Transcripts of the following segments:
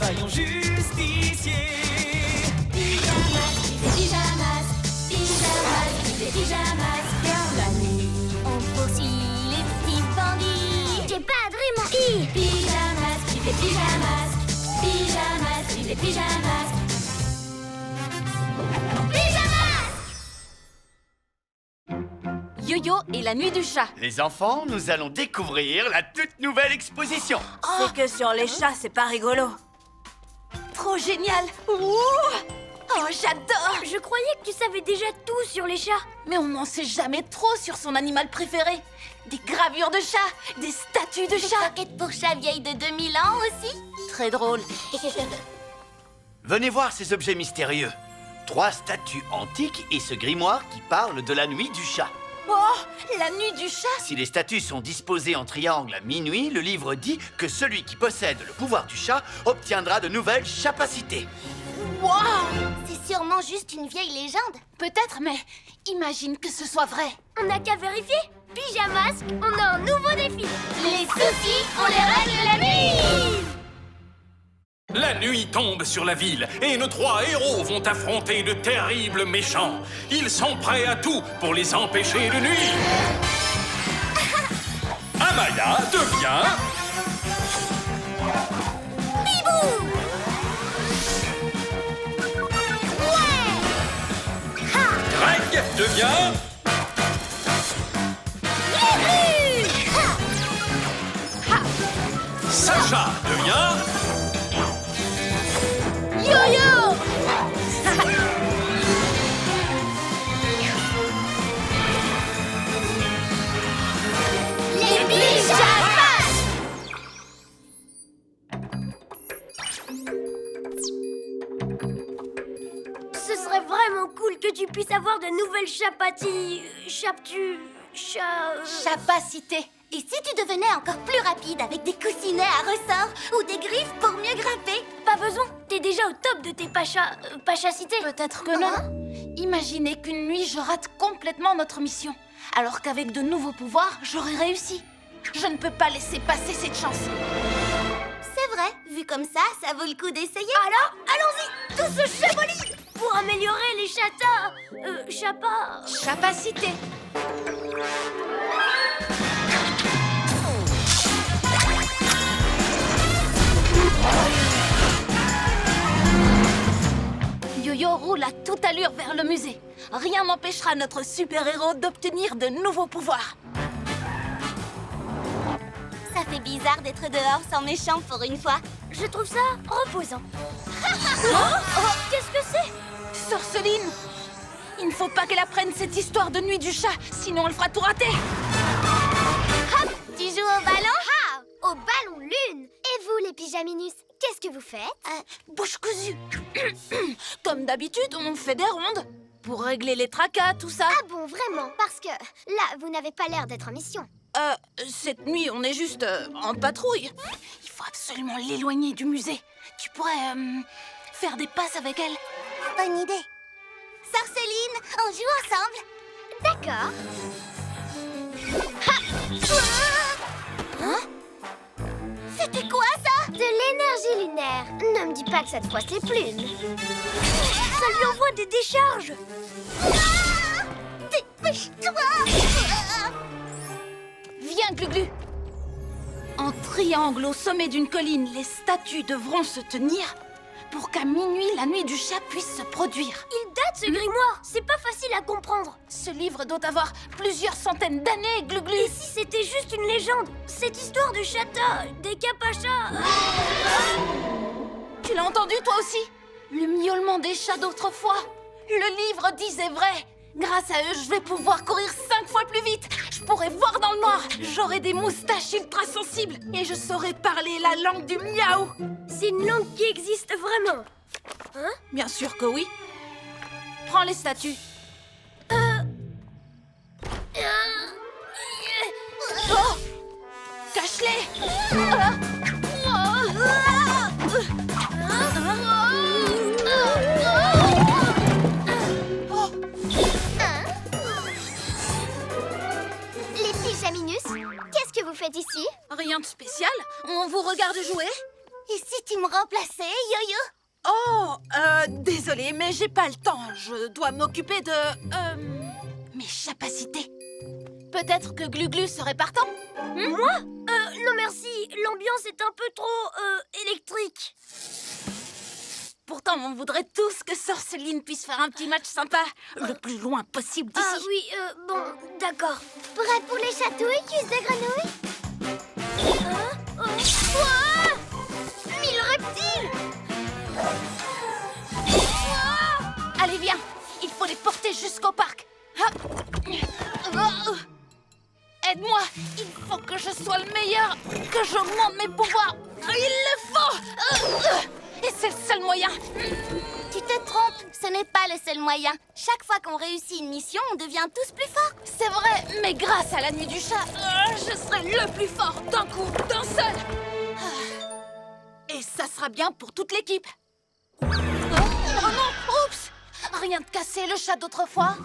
vaillants justiciers. Pyjamas, des pyjamas, pyjamas, des pyjamas. Dans la nuit, on poursuit les petits bandits. J'ai pas vraiment I. Pyjamas, des pyjamas, pyjamas, des pyjamas. Yo-Yo et la nuit du chat. Les enfants, nous allons découvrir la toute nouvelle exposition. C'est que sur les chats, c'est pas rigolo. Trop génial. Ouh. Oh, j'adore. Je croyais que tu savais déjà tout sur les chats. Mais on n'en sait jamais trop sur son animal préféré. Des gravures de chats, des statues de Des chats. croquettes pour chats vieilles de 2000 ans aussi. Très drôle. Venez voir ces objets mystérieux. 3 statues antiques et ce grimoire qui parle de la nuit du chat. Oh, la nuit du chat. Si les statues sont disposées en triangle à minuit, le livre dit que celui qui possède le pouvoir du chat obtiendra de nouvelles capacités. Wow. C'est sûrement juste une vieille légende. Peut-être, mais imagine que ce soit vrai. On n'a qu'à vérifier. Pyjamasque, on a un nouveau défi. Les soucis, on les règle la nuit. La nuit tombe sur la ville et nos 3 héros vont affronter de terribles méchants. Ils sont prêts à tout pour les empêcher de nuire. Amaya devient... Bibou. Greg devient... Sacha devient... Yo-yo. Les pyjamas. Ce serait vraiment cool que tu puisses avoir de nouvelles Capacité. Et si tu devenais encore plus rapide avec des coussinets à ressort ou des griffes pour mieux grimper? Pas besoin, t'es déjà au top de tes pachacités. Peut-être que non. Imaginez qu'une nuit, je rate complètement notre mission. Alors qu'avec de nouveaux pouvoirs, j'aurais réussi. Je ne peux pas laisser passer cette chance. C'est vrai, vu comme ça vaut le coup d'essayer. Alors, allons-y, tous se chamolis pour améliorer les chapas. Capacité. Yo-Yo roule à toute allure vers le musée. Rien n'empêchera notre super-héros d'obtenir de nouveaux pouvoirs. Ça fait bizarre d'être dehors sans méchant pour une fois. Je trouve ça reposant. Qu'est-ce que c'est? Sorceline! Il ne faut pas qu'elle apprenne cette histoire de nuit du chat, sinon elle fera tout rater. Hop, tu joues au ballon? Au ballon lune. Et vous, les pyjaminus, qu'est-ce que vous faites? Bouche cousue. Comme d'habitude, on fait des rondes. Pour régler les tracas, tout ça. Ah bon, vraiment? Parce que là, vous n'avez pas l'air d'être en mission. Cette nuit, on est juste en patrouille. Il faut absolument l'éloigner du musée. Tu pourrais faire des passes avec elle. Bonne idée. Sorceline, on joue ensemble. D'accord. C'était quoi ça? De l'énergie lunaire. Ne me dis pas que cette fois c'est plume. Ça lui envoie des décharges. Dépêche-toi. Viens, Gluglu. En triangle au sommet d'une colline, les statues devront se tenir pour qu'à minuit, la nuit du chat puisse se produire. Il date ce grimoire. C'est pas facile à comprendre. Ce livre doit avoir plusieurs centaines d'années, Gluglu. Et si c'était juste une légende? Cette histoire de chata, des capachas. Tu l'as entendu, toi aussi? Le miaulement des chats d'autrefois. Le livre disait vrai. Grâce à eux, je vais pouvoir courir 5 fois plus vite. Je pourrai voir dans le noir. J'aurai des moustaches ultra sensibles. Et je saurai parler la langue du miaou. C'est une langue qui existe vraiment. Hein? Bien sûr que oui. Prends les statues. Oh! Cache-les! Les pyjaminus, qu'est-ce que vous faites ici? Rien de spécial. On vous regarde jouer. Et si tu me remplaçais, Yo-Yo? Oh, désolée, mais j'ai pas le temps. Je dois m'occuper de... Mes capacités. Peut-être que Glu-Glu serait partant? Moi non merci, l'ambiance est un peu trop, électrique. Pourtant, on voudrait tous que Sorceline puisse faire un petit match sympa, le plus loin possible d'ici. Ah oui, bon, d'accord. Prêt pour les chatouilles, cuisses de grenouille? Ouah! 1000 reptiles! Allez, viens. Il faut les porter jusqu'au parc. Hop. Aide-moi. Il faut que je sois le meilleur, que j'augmente mes pouvoirs. Il le faut. Et c'est le seul moyen. Tu te trompes, ce n'est pas le seul moyen. Chaque fois qu'on réussit une mission, on devient tous plus forts. C'est vrai, mais grâce à la nuit du chat, je serai le plus fort d'un coup, d'un seul. Et ça sera bien pour toute l'équipe. Oh non, oups! Rien de cassé, le chat d'autrefois.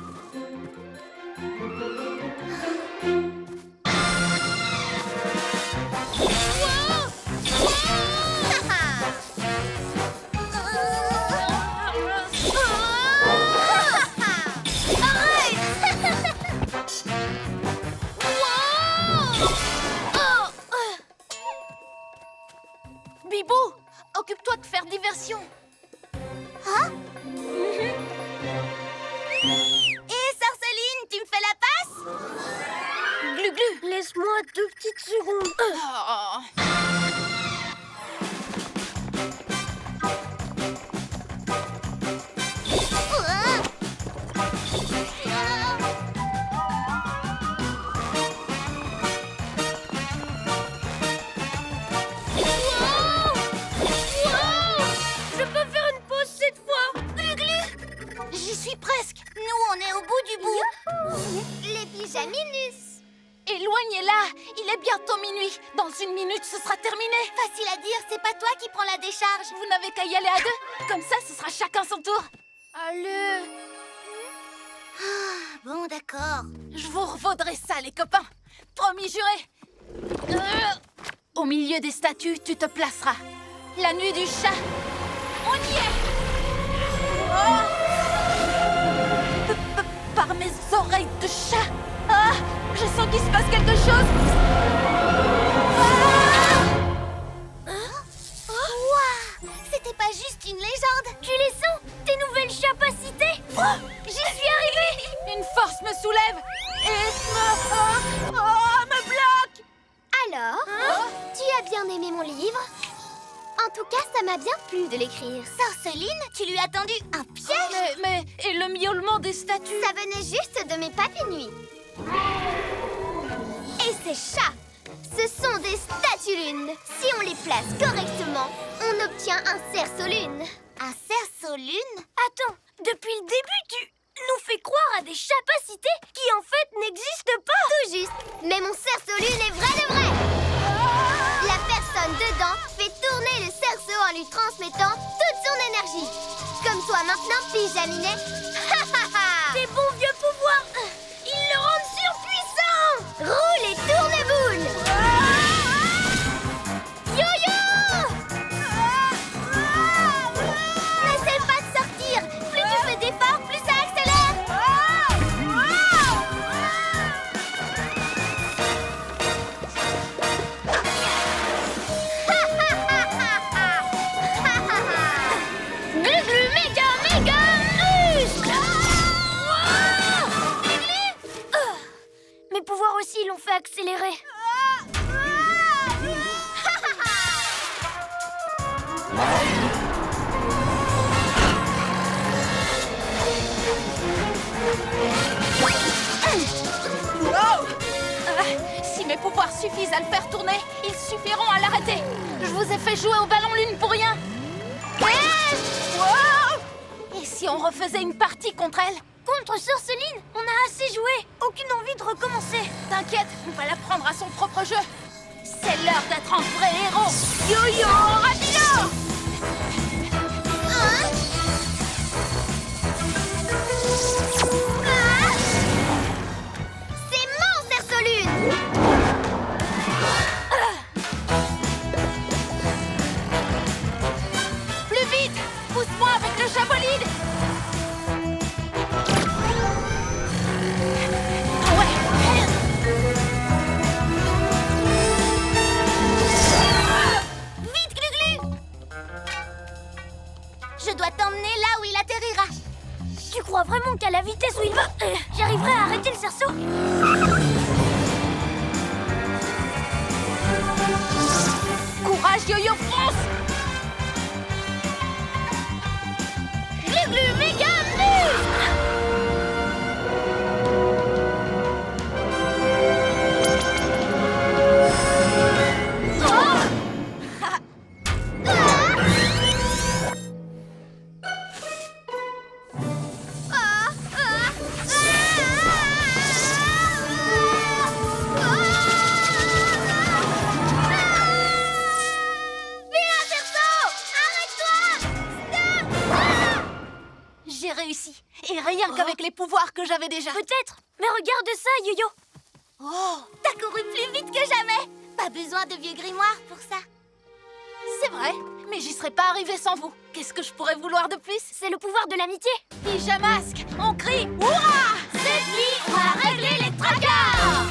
Bibou, occupe-toi de faire diversion. Et Sorceline, tu me fais la passe? Glu-Glu. Laisse-moi 2 petites secondes. Je peux faire une pause cette fois? J'y suis presque. Nous, on est au bout du bout. Les pyjaminus. Éloignez-la. Il est bientôt minuit. Dans une minute, ce sera terminé. Facile à dire, c'est pas toi qui prends la décharge. Vous n'avez qu'à y aller à deux. Comme ça, ce sera chacun son tour. Allez. Bon, d'accord. Je vous revaudrai ça, les copains. Promis juré. Au milieu des statues, tu te placeras. La nuit du chat. On y est. Oh. Par mes oreilles de chat. Ah, je sens qu'il se passe quelque chose. Ouah, c'était pas juste une légende. Tu les sens? Tes nouvelles capacités? J'y suis arrivée. Une force me soulève et me bloque. Alors, tu as bien aimé mon livre? En tout cas, ça m'a bien plu de l'écrire. Sorceline, tu lui as tendu un piège? Mais et le miaulement des statues? Ça venait juste de mes papilles. Et ces chats, ce sont des statues-lunes. Si on les place correctement, on obtient un cerceau-lune. Un cerceau-lune? Attends, depuis le début, tu nous fais croire à des capacités qui en fait n'existent pas. Tout juste, mais mon cerceau-lune est vrai de vrai. La personne dedans fait tourner le cerceau en lui transmettant toute son énergie. Comme toi maintenant, pyjaminet. Tes bons vieux pouvoirs, ils le rendent surpuissant. Roule et tourne boule. Yo-yo! N'essaie pas de sortir. Plus tu fais d'efforts, plus ça accélère. Glu-glu méga muscle! Mes pouvoirs aussi l'ont fait accélérer. Si mes pouvoirs suffisent à le faire tourner, ils suffiront à l'arrêter. Je vous ai fait jouer au ballon lune pour rien. Et si on refaisait une partie contre elle? Contre Sorceline, on a assez joué. Aucune envie de recommencer. T'inquiète, on va la prendre à son propre jeu. C'est l'heure d'être un vrai héros. Yo-yo rapido! C'est mon cerceau-lune. qu'à la vitesse où il va, j'arriverai à arrêter le cerceau. Courage, Yo-Yo, fonce! Glu-glu méga muscle. J'ai réussi. Et rien qu'avec les pouvoirs que j'avais déjà. Peut-être, mais regarde ça, Yo-Yo. Oh, T'as couru plus vite que jamais. Pas besoin de vieux grimoire pour ça. c'est vrai. Mais j'y serais pas arrivée sans vous. Qu'est-ce que je pourrais vouloir de plus? C'est le pouvoir de l'amitié. Pyjamasque, on crie Hurrah! Cette nuit, on va régler les tracas.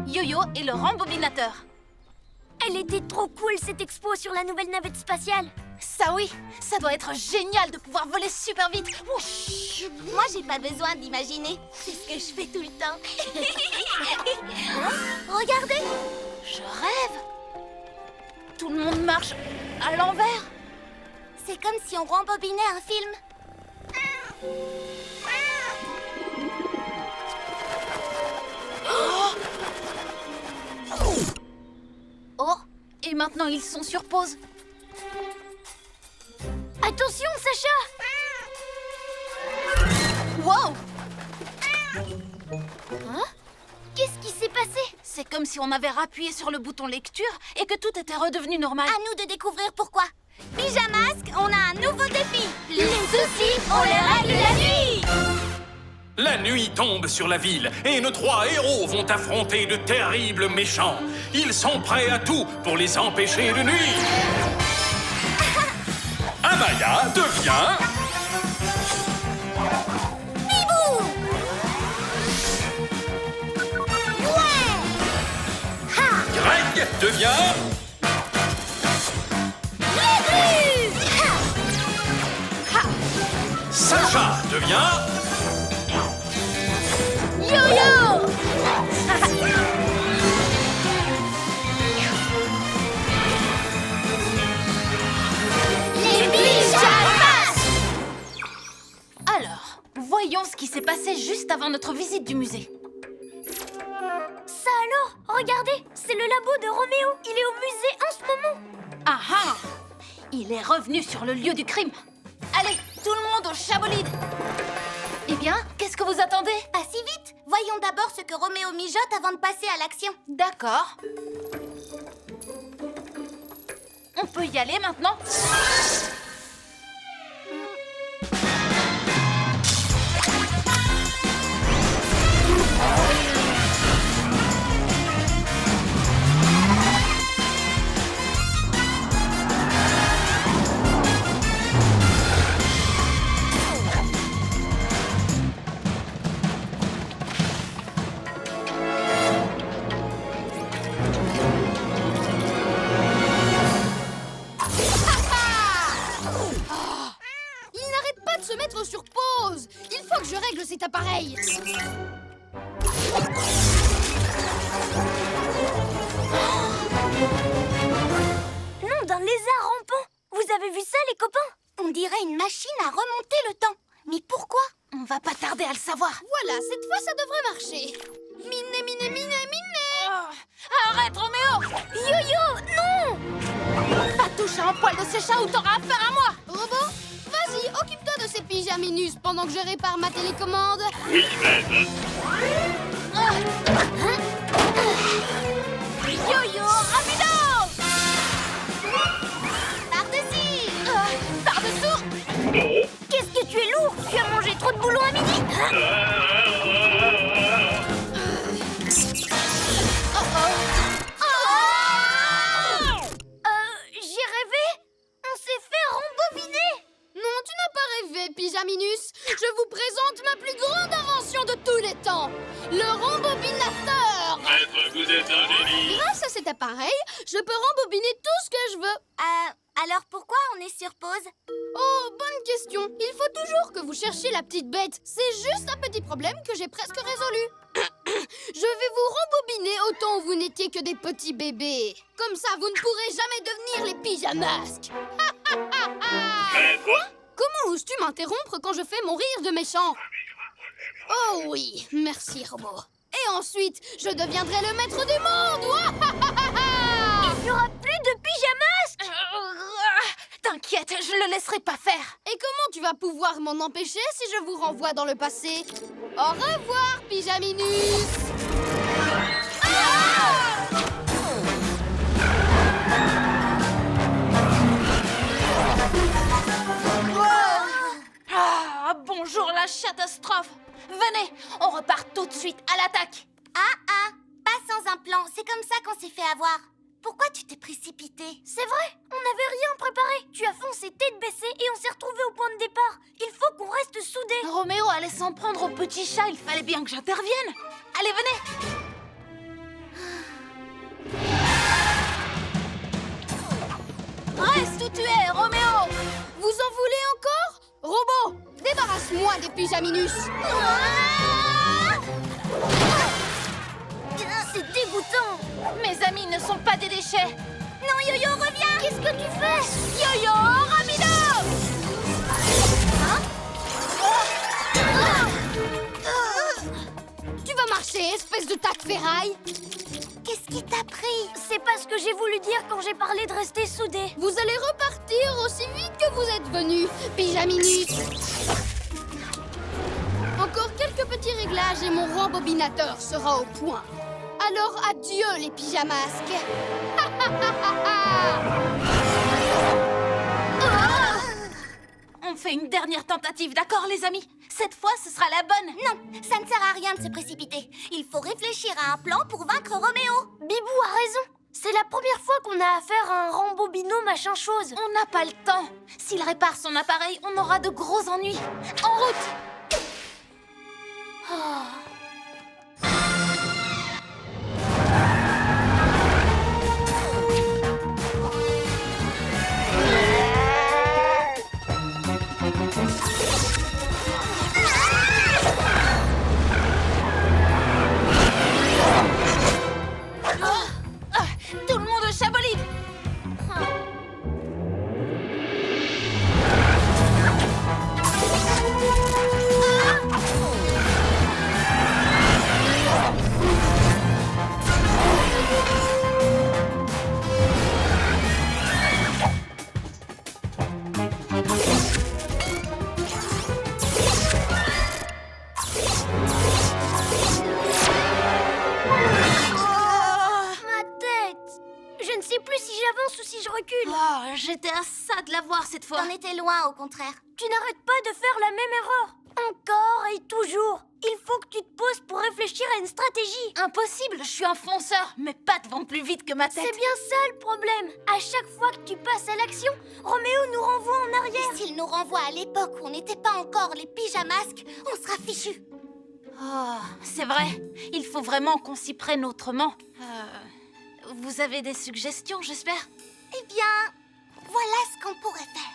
Yo-Yo et le rembobinateur. Elle était trop cool cette expo sur la nouvelle navette spatiale. Ça oui, ça doit être génial de pouvoir voler super vite. Ouch. Moi, j'ai pas besoin d'imaginer. C'est ce que je fais tout le temps. Regardez. Je rêve. Tout le monde marche à l'envers. C'est comme si on rembobinait un film. Oh, et maintenant ils sont sur pause. Attention, Sacha. Wow! Hein? Qu'est-ce qui s'est passé? C'est comme si on avait rappuyé sur le bouton lecture et que tout était redevenu normal. À nous de découvrir pourquoi. Pyjamasque, on a un nouveau défi. Les soucis, on les règle la nuit. La nuit tombe sur la ville et nos 3 héros vont affronter de terribles méchants. Ils sont prêts à tout pour les empêcher de nuire. Amaya devient... Bibou. Ouais. Ha. Greg devient... Glu-glu. Ha. Sacha devient... Yo-yo. Les pyjamas. Alors, voyons ce qui s'est passé juste avant notre visite du musée. Ça alors? Regardez, c'est le labo de Roméo. Il est au musée en ce moment. Ah ah! Il est revenu sur le lieu du crime. Allez, tout le monde au chabolide. Eh bien, qu'est-ce que vous attendez? Pas si vite. Voyons d'abord ce que Roméo mijote avant de passer à l'action. D'accord. On peut y aller maintenant? Se mettre sur pause. Il faut que je règle cet appareil. Nom d'un lézard rampant. Vous avez vu ça, les copains? On dirait une machine à remonter le temps. Mais pourquoi? On va pas tarder à le savoir. Voilà, cette fois ça devrait marcher. Miné, miné, miné, miné. Oh, arrête, Roméo! Yo-yo, non! Pas toucher un poil de ce chat ou t'auras affaire à moi! Robot, vas-y, occupe-toi de ces pyjaminus pendant que je répare ma télécommande. Yo-yo, rapido! Par-dessus! Par-dessous! Qu'est-ce que tu es lourd? Tu as mangé trop de boulons à midi? J'ai rêvé? On s'est fait rembobiner? Non, tu n'as pas rêvé, pyjaminus. Je vous présente ma plus grande invention de tous les temps. Le rembobinateur. Maître, vous êtes un génie. Grâce à cet appareil, je peux rembobiner tout ce que je veux. Alors pourquoi on est sur pause? Oh, bonne question. Il faut toujours que vous cherchiez la petite bête. C'est juste un petit problème que j'ai presque résolu. Je vais vous rembobiner autant où vous n'étiez que des petits bébés. Comme ça, vous ne pourrez jamais devenir les pyjamasques. Maître, Comment oses-tu m'interrompre quand je fais mon rire de méchant? Oh oui, merci, robot. Et ensuite, je deviendrai le maître du monde. Il n'y aura plus de pyjamasques! T'inquiète, je le laisserai pas faire. Et comment tu vas pouvoir m'en empêcher si je vous renvoie dans le passé? Au revoir, Pyjaminus! Ah, bonjour la catastrophe. Venez, on repart tout de suite à l'attaque. Pas sans un plan, c'est comme ça qu'on s'est fait avoir. Pourquoi tu t'es précipité? C'est vrai, on n'avait rien préparé. Tu as foncé tête baissée et on s'est retrouvés au point de départ. Il faut qu'on reste soudés. Roméo allait s'en prendre au petit chat, il fallait bien que j'intervienne. Allez, venez. Reste où tu es, Roméo. Vous en voulez encore? Robot, débarrasse-moi des Pyjaminus! C'est dégoûtant. Mes amis ne sont pas des déchets. Non, Yo-Yo, reviens. Qu'est-ce que tu fais? Yo-yo, rapido. Tu vas marcher, espèce de tas de ferraille! Qu'est-ce qui t'a pris? C'est pas ce que j'ai voulu dire quand j'ai parlé de rester soudés. Vous allez repartir aussi vite que vous êtes venus, Pyjaminus! Encore quelques petits réglages et mon rembobinateur sera au point. Alors adieu les pyjamasques! On fait une dernière tentative, d'accord les amis? Cette fois, ce sera la bonne. Non, ça ne sert à rien de se précipiter. Il faut réfléchir à un plan pour vaincre Roméo. Bibou a raison. C'est la première fois qu'on a affaire à un rembobino machin chose. On n'a pas le temps. S'il répare son appareil, on aura de gros ennuis. En route! Tout le monde au chabolide! Ma tête. Je ne sais plus si j'avance ou si je recule. Oh, j'étais à ça de la voir cette fois. T'en étais loin, au contraire. Tu n'arrêtes pas de faire la même erreur. Encore et toujours. Il faut que tu te poses pour réfléchir à une stratégie. Impossible, je suis un fonceur. Mes pattes vont plus vite que ma tête. C'est bien ça le problème. À chaque fois que tu passes à l'action, Roméo nous renvoie en arrière. S'il nous renvoie à l'époque où on n'était pas encore les pyjamasques, on sera fichus. Oh, c'est vrai. Il faut vraiment qu'on s'y prenne autrement. Vous avez des suggestions, j'espère? Eh bien, voilà ce qu'on pourrait faire.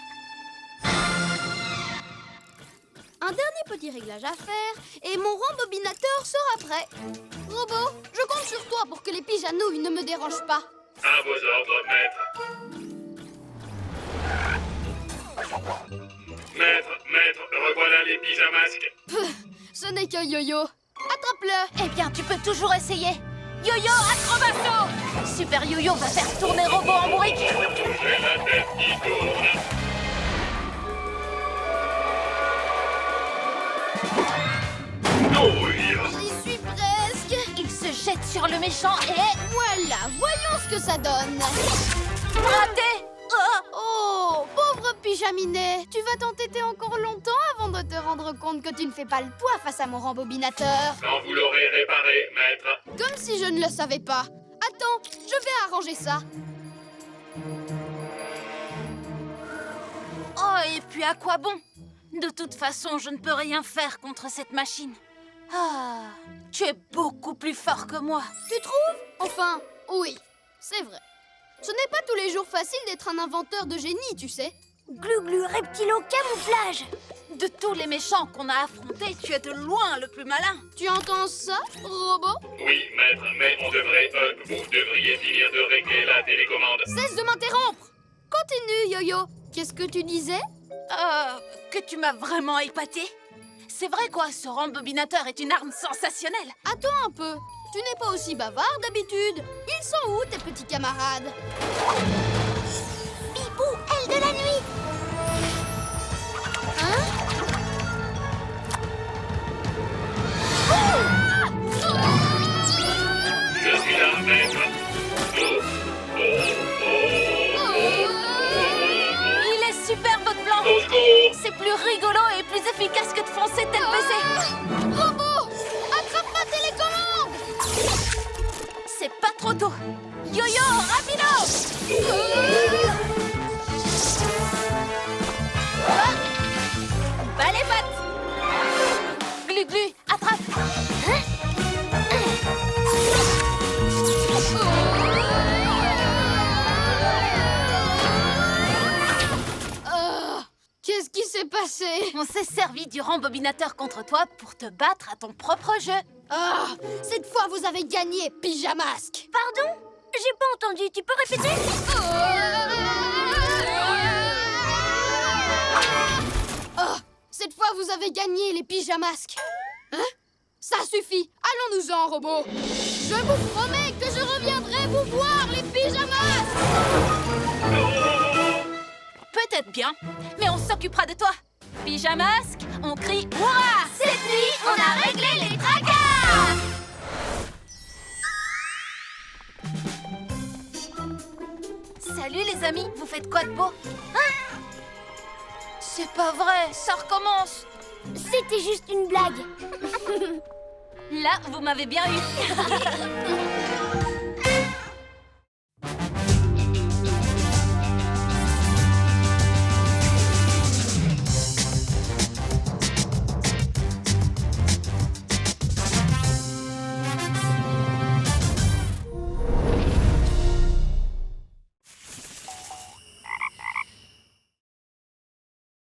Un dernier petit réglage à faire et mon rembobinateur sera prêt. Robot, je compte sur toi pour que les pyjanouilles ne me dérangent pas. À vos ordres, maître. Maître, revoilà les pyjamasques. Ce n'est que Yo-Yo. Attrape-le. Eh bien, tu peux toujours essayer. Yo-yo, acrobato! Super Yo-Yo va faire tourner Robot en bourrique. J'ai la tête qui tourne. Nouille. J'y suis presque. Il se jette sur le méchant et... Voilà, voyons ce que ça donne. Raté! Oh, pauvre pyjaminet. Tu vas t'entêter encore longtemps avant de te rendre compte que tu ne fais pas le poids face à mon rembobinateur. Quand vous l'aurez réparé, maître. Comme si je ne le savais pas. Attends, je vais arranger ça. Oh, et puis à quoi bon? De toute façon, je ne peux rien faire contre cette machine. Ah, tu es beaucoup plus fort que moi. Tu trouves? Enfin, oui, c'est vrai. Ce n'est pas tous les jours facile d'être un inventeur de génie, tu sais. Glu-glu, reptilo, camouflage. De tous les méchants qu'on a affrontés, Tu es de loin le plus malin. Tu entends ça, robot? Oui, maître, mais on devrait... vous devriez finir de régler la télécommande. Cesse de m'interrompre! Continue, Yo-Yo. Qu'est-ce que tu disais? que tu m'as vraiment épaté. C'est vrai quoi, ce rembobinateur est une arme sensationnelle. Attends un peu. Tu n'es pas aussi bavard d'habitude. Ils sont où, tes petits camarades? Bibou, aile de la nuit. Je suis là, maître. Il est super votre plan. Au secours! C'est plus rigolo et plus efficace que de foncer tel PC. Robot! Attrape ma télécommande! C'est pas trop tôt. Yo-yo, rapido! Bas les pattes! Glu-glu, attrape! Qu'est-ce qui s'est passé? On s'est servi du rembobinateur contre toi pour te battre à ton propre jeu. Ah! Cette fois, vous avez gagné, Pyjamasque! Pardon? J'ai pas entendu, tu peux répéter? Oh! Cette fois, vous avez gagné, les Pyjamasques! Hein? Ça suffit! Allons-nous-en, robot! Je vous promets que je reviendrai vous voir, les Pyjamasques! Peut-être bien, mais on s'occupera de toi. Pyjamasque, on crie hurrah! Cette nuit, on a réglé les tracas! Salut les amis, vous faites quoi de beau? Hein? C'est pas vrai, ça recommence. C'était juste une blague. Là, vous m'avez bien eu.